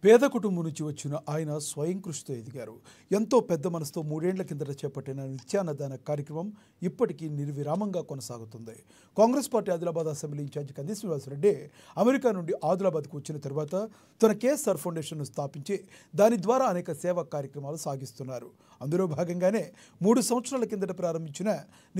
పేద కుటుంబం నుంచి వచ్చిన ఆయన స్వయం కృషితో ఎదిగారు. ఎంతో పెద్ద మనసుతో 3 ఏళ్ల కిందట చేపట్టిన నిత్యాన్నదాన కార్యక్రమం ఇప్పటికీ నిర్విరామంగా కొనసాగుతుంది. Congress party Adilabad assembly incharge Kandi Srinivasa Reddy America నుండి ఆదిలాబాద్కు వచ్చిన తర్వాత తన కేఎస్ఆర్ ఫౌండేషన్ను స్థాపించి దాని ద్వారా అనేక సేవా కార్యక్రమాలు సాగిస్తున్నారు. అందులో భాగంగానే 3 సంవత్సరాల కిందట ప్రారంభించిన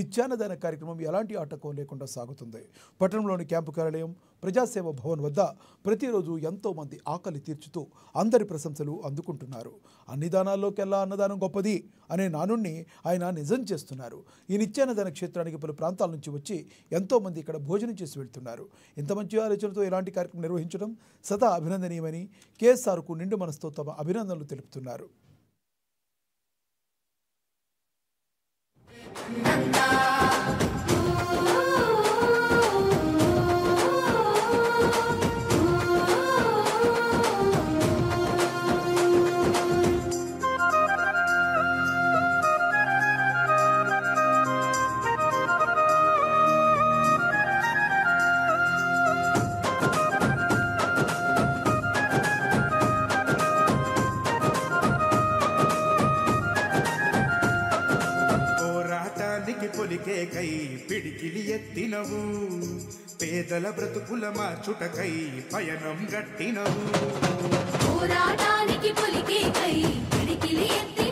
నిత్యాన్నదాన కార్యక్రమం ఎలాంటి ఆటంకం లేకుండా సాగుతుంది. పట్టణంలోని క్యాంపు కార్యాలయం ప్రజాసేవ భవన్ వద్ద ప్రతిరోజు ఎంతో మంది ఆకలి తీర్చుతూ అందరి ప్రశంసలు అందుకుంటున్నారు. అన్ని దానాల్లోకెల్లా అన్నదానం గొప్పది అనే నానుణ్ణి ఆయన నిజం చేస్తున్నారు. ఈ నిత్యాన్నదాన క్షేత్రానికి పలు ప్రాంతాల నుంచి వచ్చి ఎంతో మంది ఇక్కడ భోజనం చేసి వెళ్తున్నారు. ఇంత మంచి ఆలోచనతో ఇలాంటి కార్యక్రమం నిర్వహించడం సదా అభినందనీయమని కేఎస్ఆర్కు నిండు మనసుతో తమ అభినందనలు తెలుపుతున్నారు. పొలికే కై పిడికిలి ఎత్తినవు, పేదల బ్రతుకుల మార్చుటకై పయనం గట్టినవు. పోరాటానికి పొలికే కై పిడికిలి ఎత్తినవు.